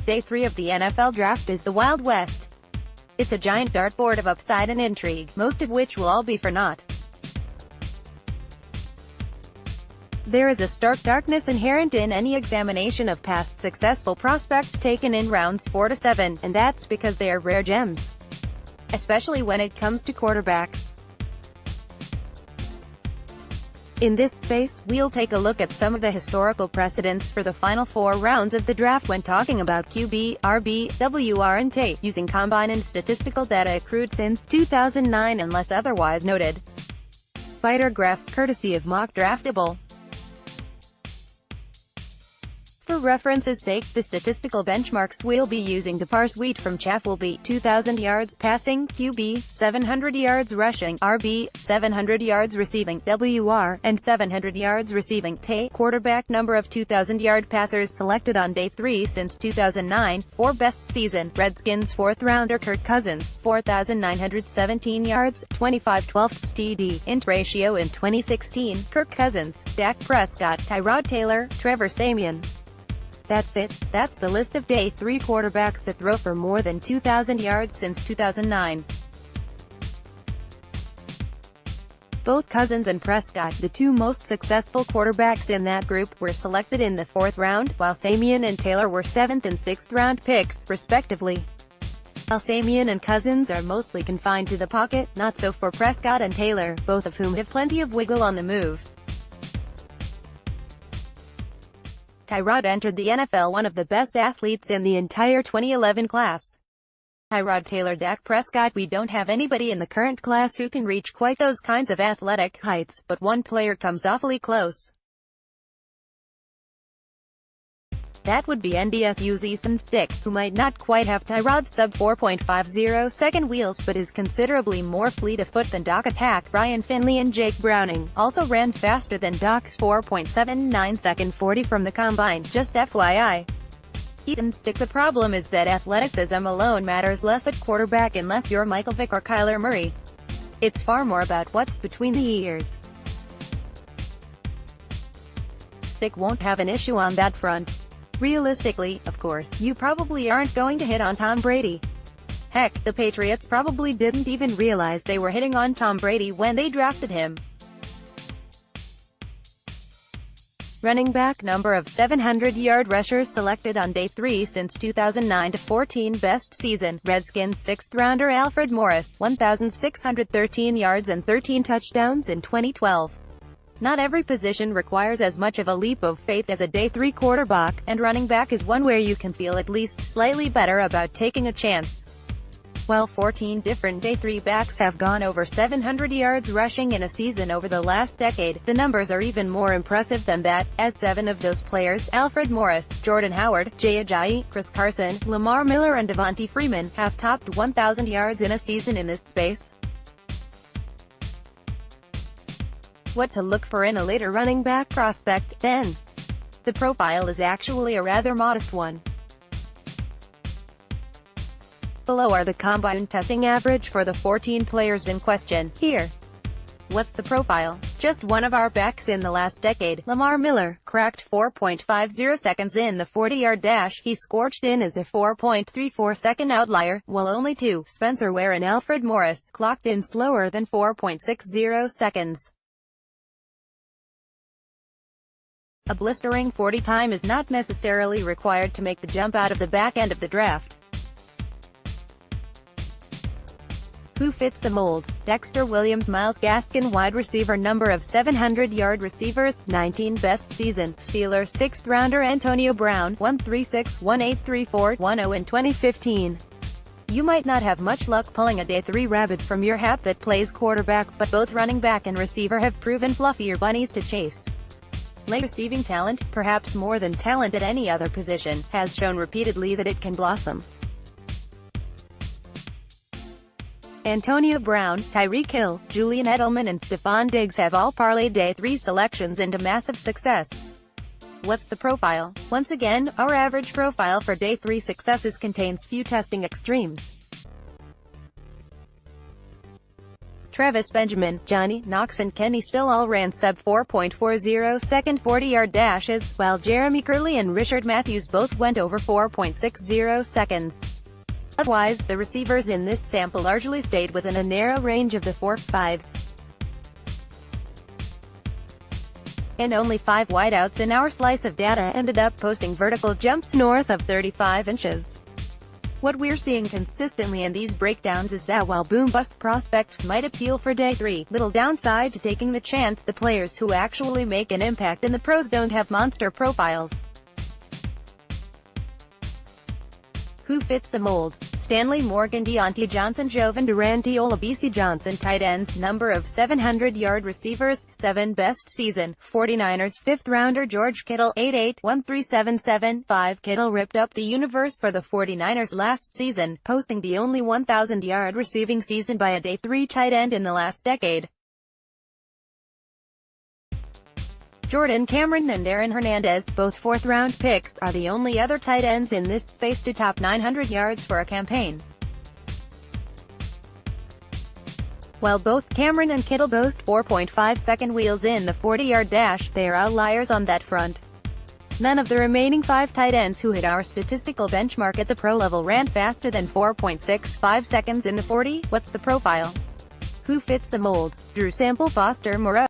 Day 3 of the NFL Draft is the Wild West. It's a giant dartboard of upside and intrigue, most of which will all be for naught. There is a stark darkness inherent in any examination of past successful prospects taken in rounds 4 to 7, and that's because they are rare gems. Especially when it comes to quarterbacks. In this space, we'll take a look at some of the historical precedents for the final 4 rounds of the draft when talking about QB, RB, WR and TE, using combine and statistical data accrued since 2009 unless otherwise noted. Spider graphs courtesy of Mock Draftable. For reference's sake, the statistical benchmarks we'll be using to parse wheat from chaff will be 2,000 yards passing, QB, 700 yards rushing, RB, 700 yards receiving, WR, and 700 yards receiving, TE. Quarterback number of 2,000-yard passers selected on Day 3 since 2009, 4 best season, Redskins 4th-rounder Kirk Cousins, 4,917 yards, 25/12ths TD, int ratio in 2016, Kirk Cousins, Dak Prescott, Tyrod Taylor, Trevor Siemian. That's it. That's the list of Day 3 quarterbacks to throw for more than 2,000 yards since 2009. Both Cousins and Prescott, the 2 most successful quarterbacks in that group, were selected in the 4th round, while Siemian and Taylor were 7th and 6th round picks, respectively. While Siemian and Cousins are mostly confined to the pocket, not so for Prescott and Taylor, both of whom have plenty of wiggle on the move. Tyrod entered the NFL one of the best athletes in the entire 2011 class. Tyrod Taylor, Dak Prescott. We don't have anybody in the current class who can reach quite those kinds of athletic heights, but one player comes awfully close. That would be NDSU's Easton Stick, who might not quite have Tyrod's sub 4.50 second wheels, but is considerably more fleet of foot than Doc Attack. Ryan Finley and Jake Browning also ran faster than Doc's 4.79 second 40 from the combine, just FYI. Easton Stick. The problem is that athleticism alone matters less at quarterback unless you're Michael Vick or Kyler Murray. It's far more about what's between the ears. Stick won't have an issue on that front. Realistically, of course, you probably aren't going to hit on Tom Brady. Heck, the Patriots probably didn't even realize they were hitting on Tom Brady when they drafted him. Running back number of 700-yard rushers selected on Day 3 since 2009 to 14 best season, Redskins 6th-rounder Alfred Morris, 1,613 yards and 13 touchdowns in 2012. Not every position requires as much of a leap of faith as a Day 3 quarterback, and running back is one where you can feel at least slightly better about taking a chance. While 14 different Day 3 backs have gone over 700 yards rushing in a season over the last decade, the numbers are even more impressive than that, as 7 of those players, Alfred Morris, Jordan Howard, Jay Ajayi, Chris Carson, Lamar Miller and Devontae Freeman, have topped 1,000 yards in a season in this space. What to look for in a later running back prospect, then? The profile is actually a rather modest one. Below are the combine testing average for the 14 players in question. Here. What's the profile? Just one of our backs in the last decade, Lamar Miller, cracked 4.50 seconds in the 40-yard dash. He scorched in as a 4.34 second outlier, while only 2, Spencer Ware and Alfred Morris, clocked in slower than 4.60 seconds. A blistering 40 time is not necessarily required to make the jump out of the back end of the draft. Who fits the mold? Dexter Williams, Myles Gaskin, wide receiver number of 700-yard receivers, 19 best season, Steelers 6th-rounder Antonio Brown, 136-1834-10 in 2015. You might not have much luck pulling a Day 3 rabbit from your hat that plays quarterback, but both running back and receiver have proven fluffier bunnies to chase. Late receiving talent, perhaps more than talent at any other position, has shown repeatedly that it can blossom. Antonio Brown, Tyreek Hill, Julian Edelman and Stephon Diggs have all parlayed Day 3 selections into massive success. What's the profile? Once again, our average profile for Day 3 successes contains few testing extremes. Travis Benjamin, Johnny Knox and Kenny still all ran sub 4.40-second 40-yard dashes, while Jeremy Curley and Richard Matthews both went over 4.60 seconds. Otherwise, the receivers in this sample largely stayed within a narrow range of the 4.5s. And only 5 wideouts in our slice of data ended up posting vertical jumps north of 35 inches. What we're seeing consistently in these breakdowns is that while boom-bust prospects might appeal for day 3, little downside to taking the chance, the players who actually make an impact in the pros don't have monster profiles. Who fits the mold? Stanley Morgan, Deontay Johnson, Jovan Durante, Olabisi Johnson. Tight ends, number of 700-yard receivers, 7 best season, 49ers 5th rounder George Kittle, 8'8", Kittle ripped up the universe for the 49ers last season, posting the only 1,000-yard receiving season by a day 3 tight end in the last decade. Jordan Cameron and Aaron Hernandez, both 4th-round picks, are the only other tight ends in this space to top 900 yards for a campaign. While both Cameron and Kittle boast 4.5-second wheels in the 40-yard dash, they are outliers on that front. None of the remaining 5 tight ends who hit our statistical benchmark at the pro level ran faster than 4.65 seconds in the 40. What's the profile? Who fits the mold? Drew Sample, Foster Moreau.